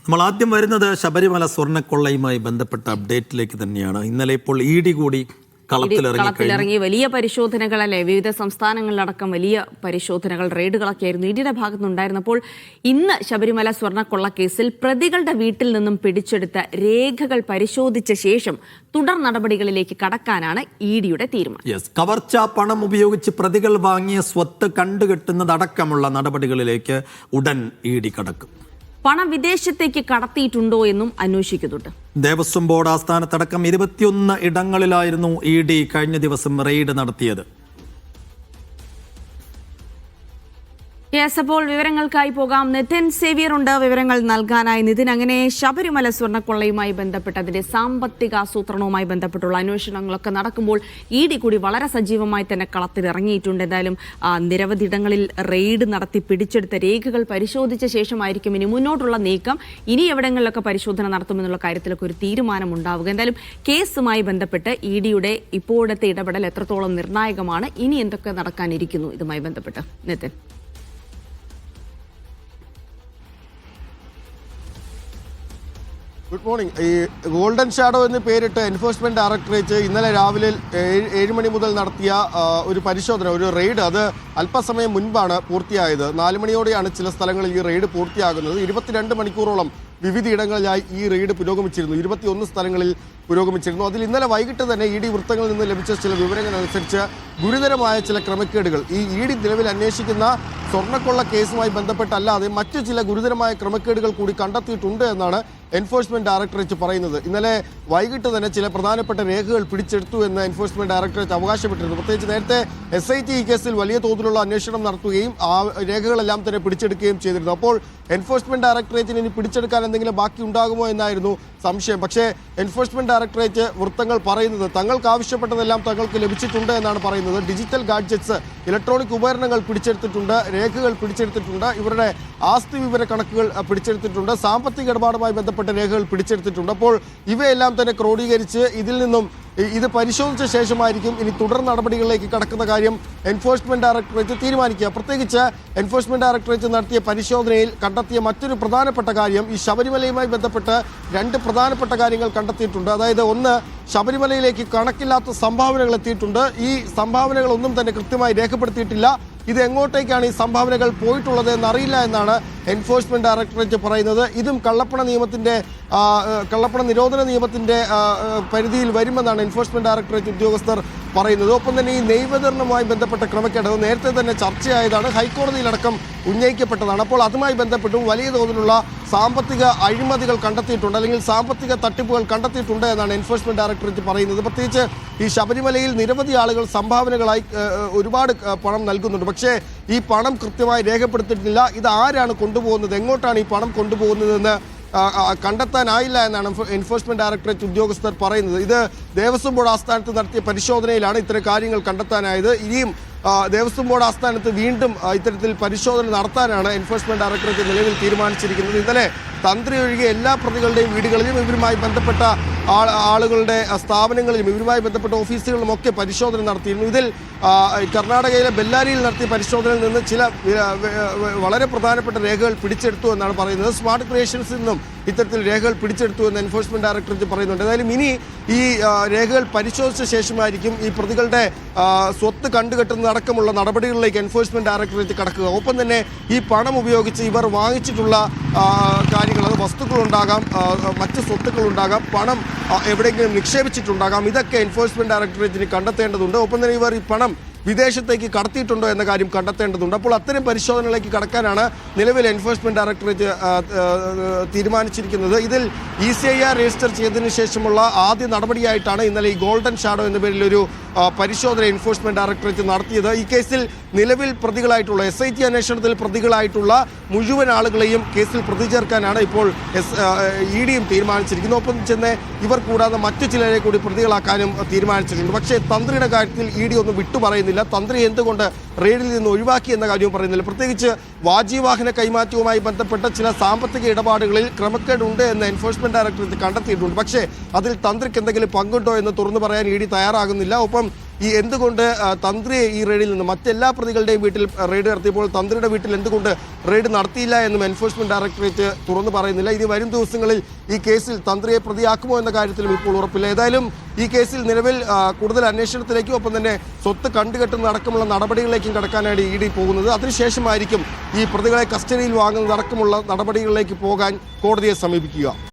നമ്മൾ ആദ്യം വരുന്നത് ശബരിമല സ്വർണ്ണക്കൊള്ളയുമായി ബന്ധപ്പെട്ട അപ്ഡേറ്റിലേക്ക് തന്നെയാണ്. ഇന്നലെ ഇപ്പോൾ ഇഡി കൂടി കളത്തിലിറങ്ങി വലിയ പരിശോധനകളല്ലേ, വിവിധ സംസ്ഥാനങ്ങളിലടക്കം വലിയ പരിശോധനകൾ, റെയ്ഡുകളൊക്കെ ആയിരുന്നു ഇഡിയുടെ ഭാഗത്തുനിന്നുണ്ടായിരുന്നപ്പോൾ ഇന്ന് ശബരിമല സ്വർണ്ണക്കൊള്ള കേസിൽ പ്രതികളുടെ വീട്ടിൽ നിന്നും പിടിച്ചെടുത്ത രേഖകൾ പരിശോധിച്ച ശേഷം തുടർ നടപടികളിലേക്ക് കടക്കാനാണ് ഇഡിയുടെ തീരുമാനം. കവർച്ച പണം ഉപയോഗിച്ച് പ്രതികൾ വാങ്ങിയ സ്വത്ത് കണ്ടുകെട്ടുന്നതടക്കമുള്ള നടപടികളിലേക്ക് ഉടൻ ഇഡി കടക്കും. പണം വിദേശത്തേക്ക് കടത്തിയിട്ടുണ്ടോ എന്നും അന്വേഷിക്കുന്നുണ്ട്. ദേവസ്വം ബോർഡ് ആസ്ഥാനത്തടക്കം 21 ഇടങ്ങളിലായിരുന്നു ഇഡി കഴിഞ്ഞ ദിവസം റെയ്ഡ് നടത്തിയത്. അപ്പോൾ വിവരങ്ങൾക്കായി പോകാം. നിതിൻ സേവ്യർ ഉണ്ട് വിവരങ്ങൾ നൽകാനായി. നിതിൻ, അങ്ങനെ ശബരിമല സ്വർണ്ണക്കൊള്ളയുമായി ബന്ധപ്പെട്ട് അതിന്റെ സാമ്പത്തിക ആസൂത്രണവുമായി ബന്ധപ്പെട്ടുള്ള അന്വേഷണങ്ങളൊക്കെ നടക്കുമ്പോൾ ഇഡി കൂടി വളരെ സജീവമായി തന്നെ കളത്തിൽ ഇറങ്ങിയിട്ടുണ്ട്. എന്തായാലും നിരവധി ഇടങ്ങളിൽ റെയ്ഡ് നടത്തി പിടിച്ചെടുത്ത രേഖകൾ പരിശോധിച്ച ശേഷമായിരിക്കും ഇനി മുന്നോട്ടുള്ള നീക്കം. ഇനി എവിടങ്ങളിലൊക്കെ പരിശോധന നടത്തുമെന്നുള്ള കാര്യത്തിലൊക്കെ ഒരു തീരുമാനം ഉണ്ടാവുക. എന്തായാലും കേസുമായി ബന്ധപ്പെട്ട് ഇഡിയുടെ ഇപ്പോഴത്തെ ഇടപെടൽ എത്രത്തോളം നിർണായകമാണ്, ഇനി എന്തൊക്കെ നടക്കാനിരിക്കുന്നു ഇതുമായി ബന്ധപ്പെട്ട് നിതിൻ? Good morning. ഈ ഗോൾഡൻ ഷാഡോ എന്ന് പേരിട്ട് എൻഫോഴ്സ്മെന്റ് ഡയറക്ടറേറ്റ് ഇന്നലെ രാവിലെ 7 മണി മുതൽ നടത്തിയ ഒരു പരിശോധന, ഒരു റെയ്ഡ്, അത് അല്പസമയം മുൻപാണ് പൂർത്തിയായത്. 4 മണിയോടെയാണ് ചില സ്ഥലങ്ങളിൽ ഈ റെയ്ഡ് പൂർത്തിയാകുന്നത്. 22 മണിക്കൂറോളം വിവിധ ഇടങ്ങളിലായി ഈ റെയ്ഡ് പുരോഗമിച്ചിരുന്നു. 21 സ്ഥലങ്ങളിൽ പുരോഗമിച്ചിരുന്നു. അതിൽ ഇന്നലെ വൈകിട്ട് തന്നെ ഇഡി വൃത്തങ്ങളിൽ നിന്ന് ലഭിച്ച ചില വിവരങ്ങൾ അനുസരിച്ച് ഗുരുതരമായ ചില ക്രമക്കേടുകൾ, ഈ ഇഡി നിലവിൽ അന്വേഷിക്കുന്ന സ്വർണ്ണക്കൊള്ള കേസുമായി ബന്ധപ്പെട്ടല്ലാതെ മറ്റു ചില ഗുരുതരമായ ക്രമക്കേടുകൾ കൂടി കണ്ടെത്തിയിട്ടുണ്ട് എന്നാണ് എൻഫോഴ്സ്മെന്റ് ഡയറക്ടറേറ്റ് പറയുന്നത്. ഇന്നലെ വൈകിട്ട് തന്നെ ചില പ്രധാനപ്പെട്ട രേഖകൾ പിടിച്ചെടുത്തു എന്ന് എൻഫോഴ്സ്മെന്റ് ഡയറക്ടറേറ്റ് അവകാശപ്പെട്ടിരുന്നു. പ്രത്യേകിച്ച് നേരത്തെ SIT ഈ കേസിൽ വലിയ തോതിലുള്ള അന്വേഷണം നടത്തുകയും ആ രേഖകളെല്ലാം തന്നെ പിടിച്ചെടുക്കുകയും ചെയ്തിരുന്നു. അപ്പോൾ എൻഫോഴ്സ്മെന്റ് ഡയറക്ടറേറ്റിന് ഇനി പിടിച്ചെടുക്കാൻ എന്തെങ്കിലും ബാക്കി ഉണ്ടാകുമോ എന്നായിരുന്നു സംശയം. പക്ഷേ എൻഫോഴ്സ്മെന്റ് ഡയറക്ടറേറ്റ് വൃത്തങ്ങൾ പറയുന്നത് തങ്ങൾക്ക് ആവശ്യപ്പെട്ടതെല്ലാം തങ്ങൾക്ക് ലഭിച്ചിട്ടുണ്ട് എന്നാണ് പറയുന്നത്. ഡിജിറ്റൽ ഗാഡ്ജറ്റ്സ്, ഇലക്ട്രോണിക് ഉപകരണങ്ങൾ പിടിച്ചെടുത്തിട്ടുണ്ട്, രേഖകൾ പിടിച്ചെടുത്തിട്ടുണ്ട്, ഇവരുടെ ആസ്തി വിവര കണക്കുകൾ പിടിച്ചെടുത്തിട്ടുണ്ട്, സാമ്പത്തിക ഇടപാടുമായി ബന്ധപ്പെട്ട രേഖകൾ പിടിച്ചെടുത്തിട്ടുണ്ട്. അപ്പോൾ ഇവയെല്ലാം തന്നെ ക്രോഡീകരിച്ച് ഇതിൽ നിന്നും ഇത് പരിശോധിച്ച ശേഷമായിരിക്കും ഇനി തുടർ നടപടികളിലേക്ക് കടക്കുന്ന കാര്യം എൻഫോഴ്സ്മെന്റ് ഡയറക്ടറേറ്റ് തീരുമാനിക്കുക. പ്രത്യേകിച്ച് എൻഫോഴ്സ്മെന്റ് ഡയറക്ടറേറ്റ് നടത്തിയ പരിശോധനയിൽ കണ്ടെത്തിയ മറ്റൊരു പ്രധാനപ്പെട്ട കാര്യം, ഈ ശബരിമലയുമായി ബന്ധപ്പെട്ട് 2 പ്രധാനപ്പെട്ട കാര്യങ്ങൾ കണ്ടെത്തിയിട്ടുണ്ട്. അതായത് ഒന്ന്, ശബരിമലയിലേക്ക് കണക്കില്ലാത്ത സംഭാവനകൾ എത്തിയിട്ടുണ്ട്. ഈ സംഭാവനകളൊന്നും തന്നെ കൃത്യമായി രേഖപ്പെടുത്തിയിട്ടില്ല. ഇത് എങ്ങോട്ടേക്കാണ് ഈ സംഭാവനകൾ പോയിട്ടുള്ളത് എന്നറിയില്ല എന്നാണ് എൻഫോഴ്സ്മെന്റ് ഡയറക്ടറേറ്റ് പറയുന്നത്. ഇതും കള്ളപ്പണ നിരോധന നിയമത്തിന്റെ പരിധിയിൽ വരുമെന്നാണ് എൻഫോഴ്സ്മെന്റ് ഡയറക്ടറേറ്റ് ഉദ്യോഗസ്ഥർ പറയുന്നത്. ഒപ്പം തന്നെ ഈ നെയ്വിതരണവുമായി ബന്ധപ്പെട്ട ക്രമക്കേട് നേരത്തെ തന്നെ ചർച്ചയായതാണ്, ഹൈക്കോടതിയിലടക്കം ഉന്നയിക്കപ്പെട്ടതാണ്. അപ്പോൾ അതുമായി ബന്ധപ്പെട്ടും വലിയ തോതിലുള്ള സാമ്പത്തിക അഴിമതികൾ കണ്ടെത്തിയിട്ടുണ്ട്, അല്ലെങ്കിൽ സാമ്പത്തിക തട്ടിപ്പുകൾ കണ്ടെത്തിയിട്ടുണ്ട് എന്നാണ് എൻഫോഴ്സ്മെന്റ് ഡയറക്ടറേറ്റ് പറയുന്നത്. പ്രത്യേകിച്ച് ഈ ശബരിമലയിൽ നിരവധി ആളുകൾ സംഭാവനകളായി ഒരുപാട് പണം നൽകുന്നുണ്ട്. പക്ഷേ ഈ പണം കൃത്യമായി രേഖപ്പെടുത്തിയിട്ടില്ല. ഇത് ആരാണ് കൊണ്ടുപോകുന്നത്, എങ്ങോട്ടാണ് ഈ പണം കൊണ്ടുപോകുന്നതെന്ന് കണ്ടെത്താനായില്ല എന്നാണ് എൻഫോഴ്സ്മെന്റ് ഡയറക്ടറേറ്റ് ഉദ്യോഗസ്ഥർ പറയുന്നത്. ഇത് ദേവസ്വം ബോർഡ് ആസ്ഥാനത്ത് നടത്തിയ പരിശോധനയിലാണ് ഇത്തരം കാര്യങ്ങൾ കണ്ടെത്താനായത്. ഇനിയും ദേവസ്വം ബോർഡ് ആസ്ഥാനത്ത് വീണ്ടും ഇത്തരത്തിൽ പരിശോധന നടത്താനാണ് എൻഫോഴ്സ്മെന്റ് ഡയറക്ടറേറ്റ് നിലവിൽ തീരുമാനിച്ചിരിക്കുന്നത്. ഇന്നലെ തന്ത്രി ഒഴികെ എല്ലാ പ്രതികളുടെയും വീടുകളിലും ഇവരുമായി ബന്ധപ്പെട്ട ആളുകളുടെ സ്ഥാപനങ്ങളിലും ഇവരുമായി ബന്ധപ്പെട്ട ഓഫീസുകളിലും ഒക്കെ പരിശോധന നടത്തിയിരുന്നു. ഇതിൽ കർണാടകയിലെ ബെല്ലാരിയിൽ നടത്തിയ പരിശോധനയിൽ നിന്ന് ചില വളരെ പ്രധാനപ്പെട്ട രേഖകൾ പിടിച്ചെടുത്തു എന്നാണ് പറയുന്നത്. സ്മാർട്ട് ക്രിയേഷൻസിൽ നിന്നും ഇത്തരത്തിൽ രേഖകൾ പിടിച്ചെടുത്തു എന്ന് എൻഫോഴ്സ്മെന്റ് ഡയറക്ടറേറ്റ് പറയുന്നുണ്ട്. ഏതായാലും ഇനി ഈ രേഖകൾ പരിശോധിച്ച ശേഷമായിരിക്കും ഈ പ്രതികളുടെ സ്വത്ത് കണ്ടുകെട്ടുന്ന അടക്കമുള്ള നടപടികളിലേക്ക് എൻഫോഴ്സ്മെന്റ് ഡയറക്ടറേറ്റ് കടക്കുക. ഒപ്പം തന്നെ ഈ പണം ഉപയോഗിച്ച് ഇവർ വാങ്ങിച്ചിട്ടുള്ള കാര്യങ്ങൾ, അത് വസ്തുക്കളുണ്ടാകാം, മറ്റ് സ്വത്തുക്കളുണ്ടാകാം, പണം എവിടെയെങ്കിലും നിക്ഷേപിച്ചിട്ടുണ്ടാകാം, ഇതൊക്കെ എൻഫോഴ്സ്മെന്റ് ഡയറക്ടറേറ്റിന് കണ്ടെത്തേണ്ടതുണ്ട്. ഒപ്പം തന്നെ ഇവർ ഈ പണം വിദേശത്തേക്ക് കടത്തിയിട്ടുണ്ടോ എന്ന കാര്യം കണ്ടെത്തേണ്ടതുണ്ട്. അപ്പോൾ അത്തരം പരിശോധനകളിലേക്ക് കടക്കാനാണ് നിലവിൽ എൻഫോഴ്സ്മെന്റ് ഡയറക്ടറേറ്റ് തീരുമാനിച്ചിരിക്കുന്നത്. ഇതിൽ ECIR രജിസ്റ്റർ ചെയ്തതിനു ശേഷമുള്ള ആദ്യ നടപടിയായിട്ടാണ് ഇന്നലെ ഈ ഗോൾഡൻ ഷാഡോ എന്ന പേരിൽ ഒരു പരിശോധന എൻഫോഴ്സ്മെന്റ് ഡയറക്ടറേറ്റ് നടത്തിയത്. ഈ കേസിൽ നിലവിൽ പ്രതികളായിട്ടുള്ള SIT അന്വേഷണത്തിൽ പ്രതികളായിട്ടുള്ള മുഴുവൻ ആളുകളെയും കേസിൽ പ്രതി ചേർക്കാനാണ് ഇപ്പോൾ ഇഡിയും തീരുമാനിച്ചിരിക്കുന്നത്. ഒപ്പം ചെന്ന് ഇവർ കൂടാതെ മറ്റു ചിലരെ കൂടി പ്രതികളാക്കാനും തീരുമാനിച്ചിട്ടുണ്ട്. പക്ഷേ തന്ത്രിയുടെ കാര്യത്തിൽ ഇഡി ഒന്നും വിട്ടുപറയുന്നില്ല. തന്ത്രി എന്തുകൊണ്ട് റെയ്ഡിൽ നിന്ന് ഒഴിവാക്കി എന്ന കാര്യവും പറയുന്നില്ല. പ്രത്യേകിച്ച് വാജിവാഹന കൈമാറ്റവുമായി ബന്ധപ്പെട്ട ചില സാമ്പത്തിക ഇടപാടുകളിൽ ക്രമക്കേടുണ്ട് എന്ന് എൻഫോഴ്സ്മെന്റ് ഡയറക്ടറേറ്റ് കണ്ടെത്തിയിട്ടുണ്ട്. പക്ഷേ അതിൽ തന്ത്രിക്ക് എന്തെങ്കിലും പങ്കുണ്ടോ എന്ന് തുറന്നു പറയാൻ ഇ ഡി തയ്യാറാകുന്നില്ല. ഒപ്പം ഈ എന്തുകൊണ്ട് തന്ത്രിയെ ഈ റെയ്ഡിൽ നിന്ന് മറ്റെല്ലാ പ്രതികളുടെയും വീട്ടിൽ റെയ്ഡ് നടത്തിയപ്പോൾ തന്ത്രിയുടെ വീട്ടിൽ എന്തുകൊണ്ട് റെയ്ഡ് നടത്തിയില്ല എന്നും എൻഫോഴ്സ്മെന്റ് ഡയറക്ടറേറ്റ് തുറന്നു പറയുന്നില്ല. ഇനി വരും ദിവസങ്ങളിൽ ഈ കേസിൽ തന്ത്രിയെ പ്രതിയാക്കുമോ എന്ന കാര്യത്തിലും ഇപ്പോൾ ഉറപ്പില്ല. ഏതായാലും ഈ കേസിൽ നിലവിൽ കൂടുതൽ അന്വേഷണത്തിലേക്കും ഒപ്പം തന്നെ സ്വത്ത് കണ്ടുകെട്ടുന്ന അടക്കമുള്ള നടപടികളിലേക്കും കടക്കാനാണ് ഇ ഡി പോകുന്നത്. അതിനുശേഷമായിരിക്കും ഈ പ്രതികളെ കസ്റ്റഡിയിൽ വാങ്ങുന്നതടക്കമുള്ള നടപടികളിലേക്ക് പോകാൻ കോടതിയെ സമീപിക്കുക.